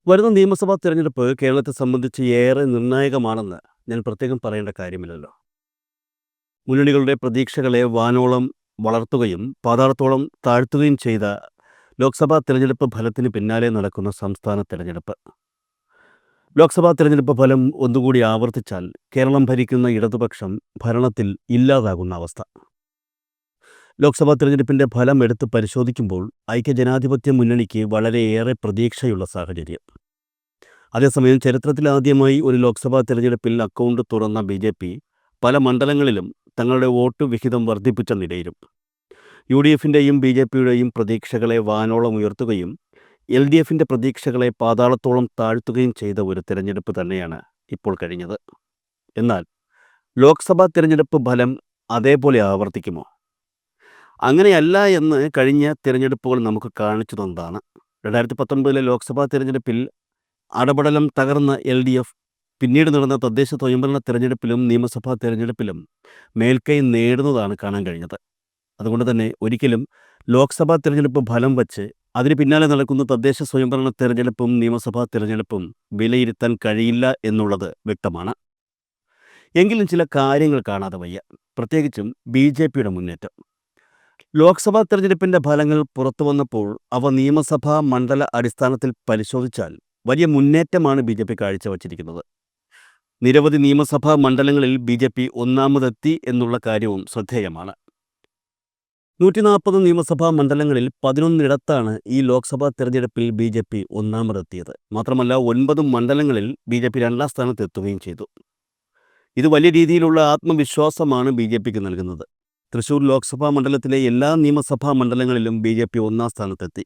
വരുന്ന നിയമസഭാ തെരഞ്ഞെടുപ്പ് കേരളത്തെ സംബന്ധിച്ച് ഏറെ നിർണായകമാണെന്ന് ഞാൻ പ്രത്യേകം പറയേണ്ട കാര്യമില്ലല്ലോ. മുന്നണികളുടെ പ്രതീക്ഷകളെ വാനോളം വളർത്തുകയും പാതാളത്തോളം താഴ്ത്തുകയും ചെയ്ത ലോക്സഭാ തെരഞ്ഞെടുപ്പ് ഫലത്തിന് പിന്നാലെ നടക്കുന്ന സംസ്ഥാന തെരഞ്ഞെടുപ്പ്. ലോക്സഭാ തെരഞ്ഞെടുപ്പ് ഫലം ഒന്നുകൂടി ആവർത്തിച്ചാൽ കേരളം ഭരിക്കുന്ന ഇടതുപക്ഷം ഭരണത്തിൽ ഇല്ലാതാകുന്ന അവസ്ഥ. ലോക്സഭാ തെരഞ്ഞെടുപ്പിന്റെ ഫലം എടുത്ത് പരിശോധിക്കുമ്പോൾ ഐക്യജനാധിപത്യ മുന്നണിക്ക് വളരെയേറെ പ്രതീക്ഷയുള്ള സാഹചര്യം. അതേസമയം ചരിത്രത്തിലാദ്യമായി ഒരു ലോക്സഭാ തെരഞ്ഞെടുപ്പിൽ അക്കൗണ്ട് തുറന്ന ബി.ജെ.പി. പല മണ്ഡലങ്ങളിലും തങ്ങളുടെ വോട്ട് വിഹിതം വർദ്ധിപ്പിച്ച നിലയിലും യു.ഡി.എഫിൻ്റെയും ബി.ജെ.പിയുടെയും പ്രതീക്ഷകളെ വാനോളം ഉയർത്തുകയും എൽ.ഡി.എഫിൻ്റെ പ്രതീക്ഷകളെ പാതാളത്തോളം താഴ്ത്തുകയും ചെയ്ത ഒരു തെരഞ്ഞെടുപ്പ് തന്നെയാണ് ഇപ്പോൾ കഴിഞ്ഞത്. എന്നാൽ ലോക്സഭാ തെരഞ്ഞെടുപ്പ് ഫലം അതേപോലെ ആവർത്തിക്കുമോ? അങ്ങനെയല്ല എന്ന് കഴിഞ്ഞ തിരഞ്ഞെടുപ്പുകൾ നമുക്ക് കാണിച്ചു തന്നതാണ്. 2019 ലോക്സഭാ തെരഞ്ഞെടുപ്പിൽ അടപടലം തകർന്ന എൽ.ഡി.എഫ് പിന്നീട് നടന്ന തദ്ദേശ സ്വയംഭരണ തെരഞ്ഞെടുപ്പിലും നിയമസഭാ തെരഞ്ഞെടുപ്പിലും മേൽക്കൈ നേടുന്നതാണ് കാണാൻ കഴിഞ്ഞത്. അതുകൊണ്ട് തന്നെ ഒരിക്കലും ലോക്സഭാ തെരഞ്ഞെടുപ്പ് ഫലം വച്ച് അതിന് പിന്നാലെ നടക്കുന്ന തദ്ദേശ സ്വയംഭരണ തെരഞ്ഞെടുപ്പും നിയമസഭാ തെരഞ്ഞെടുപ്പും വിലയിരുത്താൻ കഴിയില്ല എന്നുള്ളത് വ്യക്തമാണ്. എങ്കിലും ചില കാര്യങ്ങൾ കാണാതെ വയ്യ, പ്രത്യേകിച്ചും ബി.ജെ.പിയുടെ മുന്നേറ്റം. ലോക്സഭാ തെരഞ്ഞെടുപ്പിൻ്റെ ഫലങ്ങൾ പുറത്തു വന്നപ്പോൾ അവ നിയമസഭാ മണ്ഡല അടിസ്ഥാനത്തിൽ പരിശോധിച്ചാൽ വലിയ മുന്നേറ്റമാണ് ബി.ജെ.പി കാഴ്ചവച്ചിരിക്കുന്നത്. നിരവധി നിയമസഭാ മണ്ഡലങ്ങളിൽ ബി.ജെ.പി ഒന്നാമതെത്തി എന്നുള്ള കാര്യവും ശ്രദ്ധേയമാണ്. 140 നിയമസഭാ മണ്ഡലങ്ങളിൽ 11 ഈ ലോക്സഭാ തെരഞ്ഞെടുപ്പിൽ ബി.ജെ.പി ഒന്നാമതെത്തിയത്. മാത്രമല്ല 9 മണ്ഡലങ്ങളിൽ ബി.ജെ.പി 2ാം സ്ഥാനത്തെത്തുകയും ചെയ്തു. ഇത് വലിയ രീതിയിലുള്ള ആത്മവിശ്വാസമാണ് ബി.ജെ.പിക്ക് നൽകുന്നത്. തൃശൂർ ലോക്സഭാ മണ്ഡലത്തിലെ എല്ലാ നിയമസഭാ മണ്ഡലങ്ങളിലും ബി.ജെ.പി 1ാം സ്ഥാനത്തെത്തി.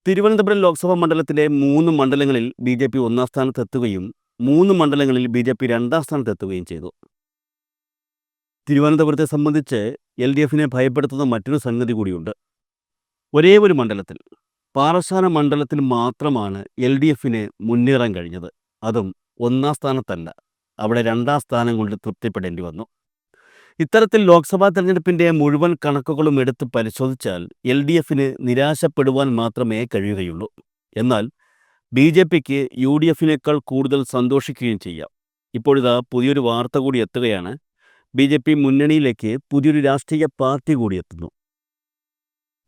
തിരുവനന്തപുരം ലോക്സഭാ മണ്ഡലത്തിലെ 3 മണ്ഡലങ്ങളിൽ ബി.ജെ.പി 1ാം സ്ഥാനത്തെത്തുകയും 3 മണ്ഡലങ്ങളിൽ ബി.ജെ.പി 2ാം സ്ഥാനത്തെത്തുകയും ചെയ്തു. തിരുവനന്തപുരത്തെ സംബന്ധിച്ച് എൽ.ഡി.എഫിനെ ഭയപ്പെടുത്തുന്ന മറ്റൊരു സംഗതി കൂടിയുണ്ട്. ഒരേ ഒരു മണ്ഡലത്തിൽ, പാറശാല മണ്ഡലത്തിൽ മാത്രമാണ് എൽ.ഡി.എഫിന് മുന്നേറാൻ കഴിഞ്ഞത്. അതും 1ാം സ്ഥാനത്തല്ല, അവിടെ 2ാം സ്ഥാനം കൊണ്ട് തൃപ്തിപ്പെടേണ്ടി വന്നു. ഇത്തരത്തിൽ ലോക്സഭാ തെരഞ്ഞെടുപ്പിൻ്റെ മുഴുവൻ കണക്കുകളും എടുത്ത് പരിശോധിച്ചാൽ എൽ.ഡി.എഫിന് നിരാശപ്പെടുവാൻ മാത്രമേ കഴിയുകയുള്ളൂ. എന്നാൽ ബി.ജെ.പിക്ക് യു.ഡി.എഫിനേക്കാൾ കൂടുതൽ സന്തോഷിക്കുകയും ചെയ്യാം. ഇപ്പോഴിതാ പുതിയൊരു വാർത്ത കൂടി എത്തുകയാണ്. ബി.ജെ.പി മുന്നണിയിലേക്ക് പുതിയൊരു രാഷ്ട്രീയ പാർട്ടി കൂടി എത്തുന്നു.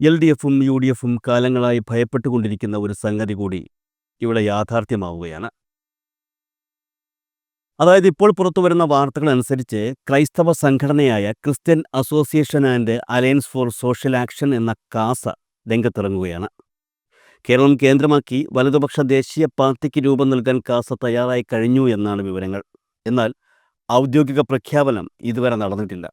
എൽ.ഡി.എഫും യു.ഡി.എഫും കാലങ്ങളായി ഭയപ്പെട്ടുകൊണ്ടിരിക്കുന്ന ഒരു സംഗതി കൂടി ഇവിടെ യാഥാർത്ഥ്യമാവുകയാണ്. അതായത് ഇപ്പോൾ പുറത്തു വരുന്ന വാർത്തകൾ അനുസരിച്ച് ക്രൈസ്തവ സംഘടനയായ Christian association and alliance for social action എന്ന കാസ രംഗത്തിറങ്ങുകയാണ്. കേരളം കേന്ദ്രമാക്കി വലതുപക്ഷ ദേശീയ പാർട്ടിക്ക് രൂപം നൽകാൻ കാസ തയ്യാറായി കഴിഞ്ഞു എന്നാണ് വിവരങ്ങൾ. എന്നാൽ ഔദ്യോഗിക പ്രഖ്യാപനം ഇതുവരെ നടന്നിട്ടില്ല.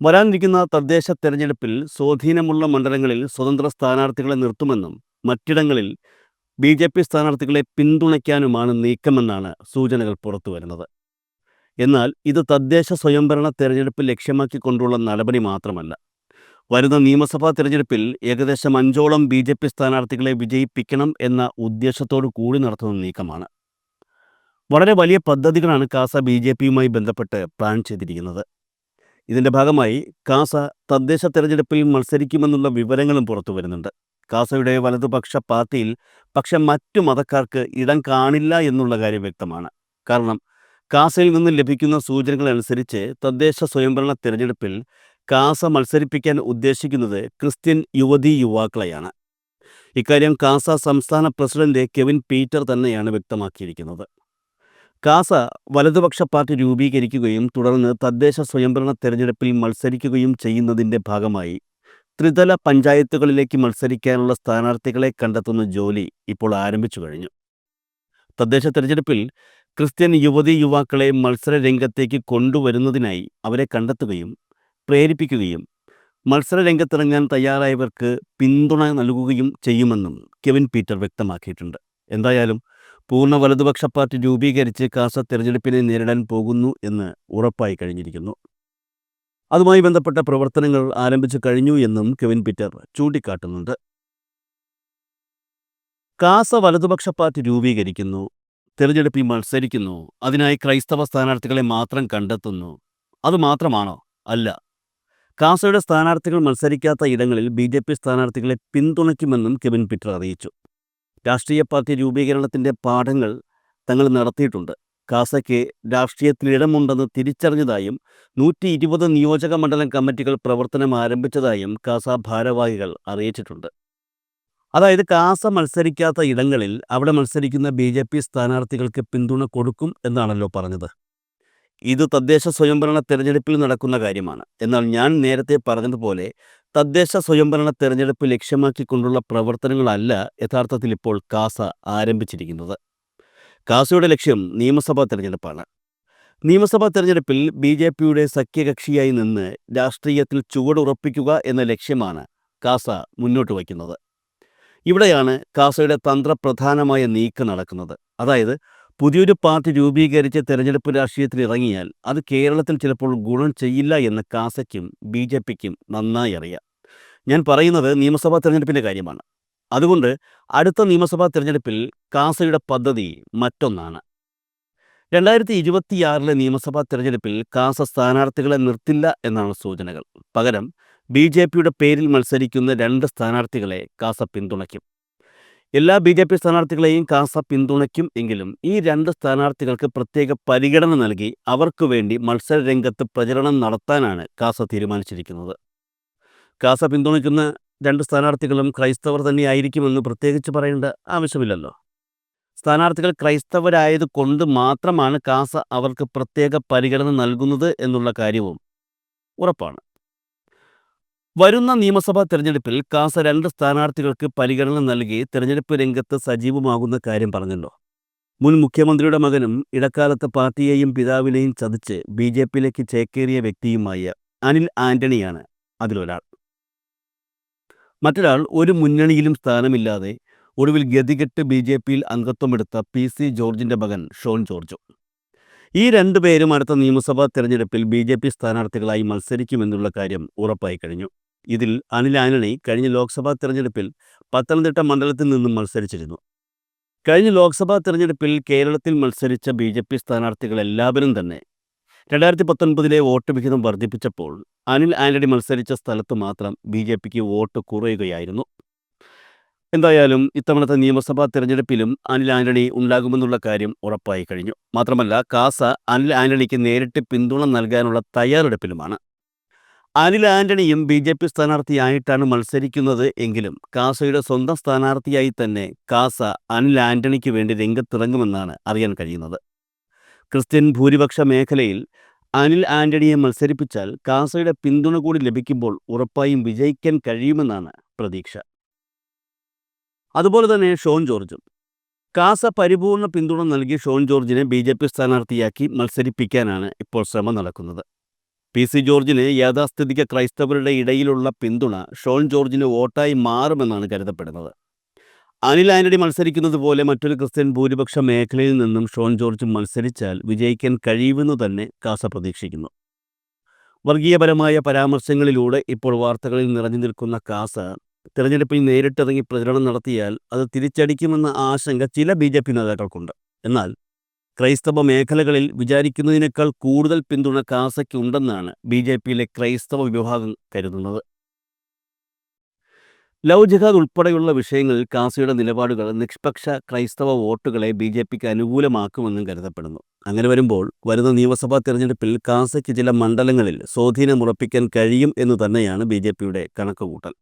വരാനിരിക്കുന്ന തദ്ദേശ തെരഞ്ഞെടുപ്പിൽ സ്വാധീനമുള്ള മണ്ഡലങ്ങളിൽ സ്വതന്ത്ര സ്ഥാനാർത്ഥികളെ നിർത്തുമെന്നും മറ്റിടങ്ങളിൽ ബി.ജെ.പി സ്ഥാനാർത്ഥികളെ പിന്തുണയ്ക്കാനുമാണ് നീക്കമെന്നാണ് സൂചനകൾ പുറത്തു വരുന്നത്. എന്നാൽ ഇത് തദ്ദേശ സ്വയംഭരണ തെരഞ്ഞെടുപ്പ് ലക്ഷ്യമാക്കിക്കൊണ്ടുള്ള നടപടി മാത്രമല്ല. വരുന്ന നിയമസഭാ തെരഞ്ഞെടുപ്പിൽ ഏകദേശം 5ഓളം ബി.ജെ.പി സ്ഥാനാർത്ഥികളെ വിജയിപ്പിക്കണം എന്ന ഉദ്ദേശത്തോടു കൂടി നടത്തുന്ന നീക്കമാണ്. വളരെ വലിയ പദ്ധതികളാണ് കാസ ബി.ജെ.പിയുമായി ബന്ധപ്പെട്ട് പ്ലാൻ ചെയ്തിരിക്കുന്നത്. ഇതിൻ്റെ ഭാഗമായി കാസ തദ്ദേശ തെരഞ്ഞെടുപ്പിൽ മത്സരിക്കുമെന്നുള്ള വിവരങ്ങളും പുറത്തു വരുന്നുണ്ട്. കാസയുടെ വലതുപക്ഷ പാർട്ടിയിൽ പക്ഷെ മറ്റു മതക്കാർക്ക് ഇടം കാണില്ല എന്നുള്ള കാര്യം വ്യക്തമാണ്. കാരണം കാസയിൽ നിന്ന് ലഭിക്കുന്ന സൂചനകൾ അനുസരിച്ച് തദ്ദേശ സ്വയംഭരണ തെരഞ്ഞെടുപ്പിൽ കാസ മത്സരിപ്പിക്കാൻ ഉദ്ദേശിക്കുന്നത് ക്രിസ്ത്യൻ യുവതീ-യുവാക്കളെയാണ്. ഇക്കാര്യം കാസ സംസ്ഥാന പ്രസിഡന്റ് കെവിൻ പീറ്റർ തന്നെയാണ് വ്യക്തമാക്കിയിരിക്കുന്നത്. കാസ വലതുപക്ഷ പാർട്ടി രൂപീകരിക്കുകയും തുടർന്ന് തദ്ദേശ സ്വയംഭരണ തെരഞ്ഞെടുപ്പിൽ മത്സരിക്കുകയും ചെയ്യുന്നതിൻ്റെ ഭാഗമായി ത്രിതല പഞ്ചായത്തുകളിലേക്ക് മത്സരിക്കാനുള്ള സ്ഥാനാർത്ഥികളെ കണ്ടെത്തുന്ന ജോലി ഇപ്പോൾ ആരംഭിച്ചു കഴിഞ്ഞു. തദ്ദേശ തെരഞ്ഞെടുപ്പിൽ ക്രിസ്ത്യൻ യുവതീ-യുവാക്കളെ മത്സര രംഗത്തേക്ക് കൊണ്ടുവരുന്നതിനായി അവരെ കണ്ടെത്തുകയും പ്രേരിപ്പിക്കുകയും മത്സര രംഗത്തിറങ്ങാൻ തയ്യാറായവർക്ക് പിന്തുണ നൽകുകയും ചെയ്യുമെന്നും കെവിൻ പീറ്റർ വ്യക്തമാക്കിയിട്ടുണ്ട്. എന്തായാലും പൂർണ്ണ വലതുപക്ഷ പാർട്ടി രൂപീകരിച്ച് കാസ തെരഞ്ഞെടുപ്പിനെ നേരിടാൻ പോകുന്നു എന്ന് ഉറപ്പായി കഴിഞ്ഞിരിക്കുന്നു. അതുമായി ബന്ധപ്പെട്ട പ്രവർത്തനങ്ങൾ ആരംഭിച്ചു കഴിഞ്ഞു എന്നും കെവിൻ പീറ്റർ ചൂണ്ടിക്കാട്ടുന്നുണ്ട്. കാസ വലതുപക്ഷ പാർട്ടി രൂപീകരിക്കുന്നു, തെരഞ്ഞെടുപ്പിൽ മത്സരിക്കുന്നു, അതിനായി ക്രൈസ്തവ സ്ഥാനാർത്ഥികളെ മാത്രം കണ്ടെത്തുന്നു. അതുമാത്രമാണോ? അല്ല. കാസയുടെ സ്ഥാനാർത്ഥികൾ മത്സരിക്കാത്ത ഇടങ്ങളിൽ ബി.ജെ.പി സ്ഥാനാർത്ഥികളെ പിന്തുണയ്ക്കുമെന്നും കെവിൻ പീറ്റർ അറിയിച്ചു. രാഷ്ട്രീയ പാർട്ടി രൂപീകരണത്തിൻ്റെ പാഠങ്ങൾ തങ്ങൾ നടത്തിയിട്ടുണ്ട്. കാസയ്ക്ക് രാഷ്ട്രീയത്തിൽ ഇടമുണ്ടെന്ന് തിരിച്ചറിഞ്ഞതായും 120 നിയോജക മണ്ഡലം കമ്മിറ്റികൾ പ്രവർത്തനം ആരംഭിച്ചതായും കാസ ഭാരവാഹികൾ അറിയിച്ചിട്ടുണ്ട്. അതായത് കാസ മത്സരിക്കാത്ത ഇടങ്ങളിൽ അവിടെ മത്സരിക്കുന്ന BJP സ്ഥാനാർത്ഥികൾക്ക് പിന്തുണ കൊടുക്കും എന്നാണല്ലോ പറഞ്ഞത്. ഇത് തദ്ദേശ സ്വയംഭരണ തെരഞ്ഞെടുപ്പിൽ നടക്കുന്ന കാര്യമാണ്. എന്നാൽ ഞാൻ നേരത്തെ പറഞ്ഞതുപോലെ തദ്ദേശ സ്വയംഭരണ തെരഞ്ഞെടുപ്പ് ലക്ഷ്യമാക്കിക്കൊണ്ടുള്ള പ്രവർത്തനങ്ങളല്ല യഥാർത്ഥത്തിൽ ഇപ്പോൾ കാസ ആരംഭിച്ചിരിക്കുന്നത്. കാസയുടെ ലക്ഷ്യം നിയമസഭാ തെരഞ്ഞെടുപ്പാണ്. നിയമസഭാ തെരഞ്ഞെടുപ്പിൽ BJPയുടെ സഖ്യകക്ഷിയായി നിന്ന് രാഷ്ട്രീയത്തിൽ ചുവടുറപ്പിക്കുക എന്ന ലക്ഷ്യമാണ് കാസ മുന്നോട്ട് വയ്ക്കുന്നത്. ഇവിടെയാണ് കാസയുടെ തന്ത്രപ്രധാനമായ നീക്കം നടക്കുന്നത്. അതായത് പുതിയൊരു പാർട്ടി രൂപീകരിച്ച് തെരഞ്ഞെടുപ്പ് രാഷ്ട്രീയത്തിൽ ഇറങ്ങിയാൽ അത് കേരളത്തിൽ ചിലപ്പോൾ ഗുണം ചെയ്യില്ല എന്ന് കാസയ്ക്കും BJPക്കും നന്നായി അറിയാം. ഞാൻ പറയുന്നത് നിയമസഭാ തെരഞ്ഞെടുപ്പിൻ്റെ കാര്യമാണ്. അതുകൊണ്ട് അടുത്ത നിയമസഭാ തെരഞ്ഞെടുപ്പിൽ കാസയുടെ പദ്ധതി മറ്റൊന്നാണ്. 2026 നിയമസഭാ തെരഞ്ഞെടുപ്പിൽ കാസ സ്ഥാനാർത്ഥികളെ നിർത്തില്ല എന്നാണ് സൂചനകൾ. പകരം BJPയുടെ പേരിൽ മത്സരിക്കുന്ന 2 സ്ഥാനാർത്ഥികളെ കാസ പിന്തുണയ്ക്കും. എല്ലാ BJP സ്ഥാനാർത്ഥികളെയും കാസ പിന്തുണയ്ക്കും എങ്കിലും ഈ 2 സ്ഥാനാർത്ഥികൾക്ക് പ്രത്യേക പരിഗണന നൽകി അവർക്ക് വേണ്ടി മത്സരരംഗത്ത് പ്രചരണം നടത്താനാണ് കാസ തീരുമാനിച്ചിരിക്കുന്നത്. കാസ പിന്തുണയ്ക്കുന്ന 2 സ്ഥാനാർത്ഥികളും ക്രൈസ്തവർ തന്നെയായിരിക്കുമെന്ന് പ്രത്യേകിച്ച് പറയേണ്ട ആവശ്യമില്ലല്ലോ. സ്ഥാനാർത്ഥികൾ ക്രൈസ്തവരായത് കൊണ്ട് മാത്രമാണ് കാസ അവർക്ക് പ്രത്യേക പരിഗണന നൽകുന്നത് എന്നുള്ള കാര്യവും ഉറപ്പാണ്. വരുന്ന നിയമസഭാ തെരഞ്ഞെടുപ്പിൽ കാസ 2 സ്ഥാനാർത്ഥികൾക്ക് പരിഗണന നൽകി തെരഞ്ഞെടുപ്പ് രംഗത്ത് സജീവമാകുന്ന കാര്യം പറഞ്ഞല്ലോ. മുൻ മുഖ്യമന്ത്രിയുടെ മകനും ഇടക്കാലത്ത് പാർട്ടിയെയും പിതാവിനെയും ചതിച്ച് BJPയിലേക്ക് ചേക്കേറിയ വ്യക്തിയുമായ അനിൽ ആന്റണിയാണ് അതിലൊരാൾ. മറ്റൊരാൾ ഒരു മുന്നണിയിലും സ്ഥാനമില്ലാതെ ഒടുവിൽ ഗതികെട്ട് BJPയിൽ അംഗത്വമെടുത്ത PC ജോർജിൻ്റെ മകൻ ഷോൺ ജോർജും. ഈ 2 പേരും അടുത്ത നിയമസഭാ തെരഞ്ഞെടുപ്പിൽ BJP സ്ഥാനാർത്ഥികളായി മത്സരിക്കുമെന്നുള്ള കാര്യം ഉറപ്പായി കഴിഞ്ഞു. ഇതിൽ അനിൽ ആന്റണി കഴിഞ്ഞ ലോക്സഭാ തെരഞ്ഞെടുപ്പിൽ പത്തനംതിട്ട മണ്ഡലത്തിൽ നിന്നും മത്സരിച്ചിരുന്നു. കഴിഞ്ഞ ലോക്സഭാ തെരഞ്ഞെടുപ്പിൽ കേരളത്തിൽ മത്സരിച്ച BJP സ്ഥാനാർത്ഥികൾ എല്ലാവരും തന്നെ 2019 വോട്ട് വിഹിതം വർദ്ധിപ്പിച്ചപ്പോൾ അനിൽ ആന്റണി മത്സരിച്ച സ്ഥലത്ത് മാത്രം BJPക്ക് വോട്ട് കുറയുകയായിരുന്നു. എന്തായാലും ഇത്തവണത്തെ നിയമസഭാ തെരഞ്ഞെടുപ്പിലും അനിൽ ആന്റണി ഉണ്ടാകുമെന്നുള്ള കാര്യം ഉറപ്പായി കഴിഞ്ഞു. മാത്രമല്ല കാസ അനിൽ ആന്റണിക്ക് നേരിട്ട് പിന്തുണ നൽകാനുള്ള തയ്യാറെടുപ്പിലുമാണ്. അനിൽ ആന്റണിയും BJP സ്ഥാനാർത്ഥിയായിട്ടാണ് മത്സരിക്കുന്നത് എങ്കിലും കാസയുടെ സ്വന്തം സ്ഥാനാർത്ഥിയായി തന്നെ കാസ അനിൽ ആന്റണിക്ക് വേണ്ടി രംഗത്തിറങ്ങുമെന്നാണ് അറിയാൻ കഴിയുന്നത്. ക്രിസ്ത്യൻ ഭൂരിപക്ഷ മേഖലയിൽ അനിൽ ആന്റണിയെ മത്സരിപ്പിച്ചാൽ കാസയുടെ പിന്തുണ കൂടി ലഭിക്കുമ്പോൾ ഉറപ്പായും വിജയിക്കാൻ കഴിയുമെന്നാണ് പ്രതീക്ഷ. അതുപോലെ തന്നെ ഷോൺ ജോർജും. കാസ പരിപൂർണ പിന്തുണ നൽകി ഷോൺ ജോർജിനെ BJP സ്ഥാനാർത്ഥിയാക്കി മത്സരിപ്പിക്കാനാണ് ഇപ്പോൾ ശ്രമം നടക്കുന്നത്. PC ജോർജിന് യാഥാസ്ഥിതിക ക്രൈസ്തവരുടെ ഇടയിലുള്ള പിന്തുണ ഷോൺ ജോർജിന് വോട്ടായി മാറുമെന്നാണ് കരുതപ്പെടുന്നത്. അനിൽ ആന്റണി മത്സരിക്കുന്നത് പോലെ മറ്റൊരു ക്രിസ്ത്യൻ ഭൂരിപക്ഷ മേഖലയിൽ നിന്നും ഷോൺ ജോർജ് മത്സരിച്ചാൽ വിജയിക്കാൻ കഴിയുമെന്ന് തന്നെ കാസ പ്രതീക്ഷിക്കുന്നു. വർഗീയപരമായ പരാമർശങ്ങളിലൂടെ ഇപ്പോൾ വാർത്തകളിൽ നിറഞ്ഞു നിൽക്കുന്ന കാസ തെരഞ്ഞെടുപ്പിൽ നേരിട്ടിറങ്ങി പ്രചരണം നടത്തിയാൽ അത് തിരിച്ചടിക്കുമെന്ന ആശങ്ക ചില BJP നേതാക്കൾക്കുണ്ട്. എന്നാൽ ക്രൈസ്തവ മേഖലകളിൽ വിചാരിക്കുന്നതിനേക്കാൾ കൂടുതൽ പിന്തുണ കാസയ്ക്കുണ്ടെന്നാണ് BJPയിലെ ക്രൈസ്തവ വിഭാഗം കരുതുന്നത്. ലവ് ജിഹാദ് ഉൾപ്പെടെയുള്ള വിഷയങ്ങളിൽ കാസയുടെ നിലപാടുകൾ നിഷ്പക്ഷ ക്രൈസ്തവ വോട്ടുകളെ BJPക്ക് അനുകൂലമാക്കുമെന്നും കരുതപ്പെടുന്നു. അങ്ങനെ വരുമ്പോൾ വരുന്ന നിയമസഭാ തെരഞ്ഞെടുപ്പിൽ കാസയ്ക്ക് ചില മണ്ഡലങ്ങളിൽ സ്വാധീനമുറപ്പിക്കാൻ കഴിയും എന്ന് തന്നെയാണ് BJPയുടെ കണക്കുകൂട്ടൽ.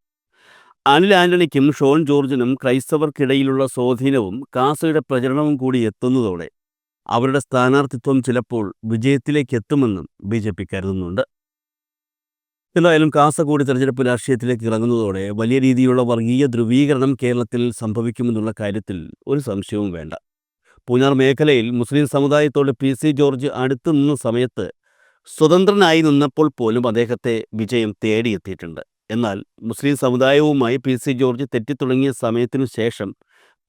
അനിൽ ആന്റണിക്കും ഷോൺ ജോർജിനും ക്രൈസ്തവർക്കിടയിലുള്ള സ്വാധീനവും കാസയുടെ പ്രചരണവും കൂടി എത്തുന്നതോടെ അവരുടെ സ്ഥാനാർത്ഥിത്വം ചിലപ്പോൾ വിജയത്തിലേക്ക് എത്തുമെന്നും BJP കരുതുന്നുണ്ട്. എന്തായാലും കാസ കൂടി തെരഞ്ഞെടുപ്പ് രാഷ്ട്രീയത്തിലേക്ക് ഇറങ്ങുന്നതോടെ വലിയ രീതിയിലുള്ള വർഗീയ ധ്രുവീകരണം കേരളത്തിൽ സംഭവിക്കുമെന്നുള്ള കാര്യത്തിൽ ഒരു സംശയവും വേണ്ട. പൂഞ്ഞാർ മേഖലയിൽ മുസ്ലിം സമുദായത്തോട് PC ജോർജ് അടുത്തു നിന്ന സമയത്ത് സ്വതന്ത്രനായി നിന്നപ്പോൾ പോലും അദ്ദേഹത്തെ വിജയം തേടിയെത്തിയിട്ടുണ്ട്. എന്നാൽ മുസ്ലിം സമുദായവുമായി PC ജോർജ് തെറ്റിത്തുടങ്ങിയ സമയത്തിനു ശേഷം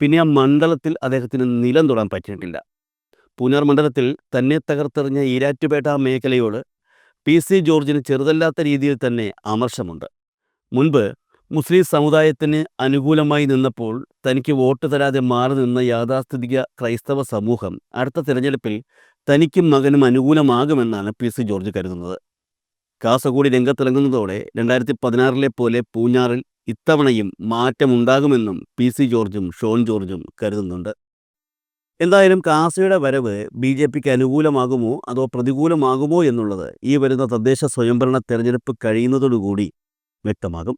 പിന്നെ ആ മണ്ഡലത്തിൽ അദ്ദേഹത്തിന് നിലം തൊടാൻ പറ്റിയിട്ടില്ല. പൂഞ്ഞാർ മണ്ഡലത്തിൽ തന്നെ തകർത്തെറിഞ്ഞ ഈരാറ്റുപേട്ട മേഖലയോട് PC ജോർജിന് ചെറുതല്ലാത്ത രീതിയിൽ തന്നെ അമർഷമുണ്ട്. മുൻപ് മുസ്ലിം സമുദായത്തിന് അനുകൂലമായി നിന്നപ്പോൾ തനിക്ക് വോട്ട് തരാതെ മാറി നിന്ന യാഥാസ്ഥിതിക ക്രൈസ്തവ സമൂഹം അടുത്ത തിരഞ്ഞെടുപ്പിൽ തനിക്കും മകനും അനുകൂലമാകുമെന്നാണ് PC ജോർജ് കരുതുന്നത്. കാസ കൂടി രംഗത്തിറങ്ങുന്നതോടെ 2016 പോലെ പൂഞ്ഞാറിൽ ഇത്തവണയും മാറ്റമുണ്ടാകുമെന്നും പി.സി. ജോർജും ഷോൺ ജോർജും കരുതുന്നുണ്ട്. എന്തായാലും കാസയുടെ വരവ് ബി.ജെ.പിക്ക് അനുകൂലമാകുമോ അതോ പ്രതികൂലമാകുമോ എന്നുള്ളത് ഈ വരുന്ന തദ്ദേശ സ്വയംഭരണ തെരഞ്ഞെടുപ്പ് കഴിയുന്നതോടുകൂടി വ്യക്തമാകും.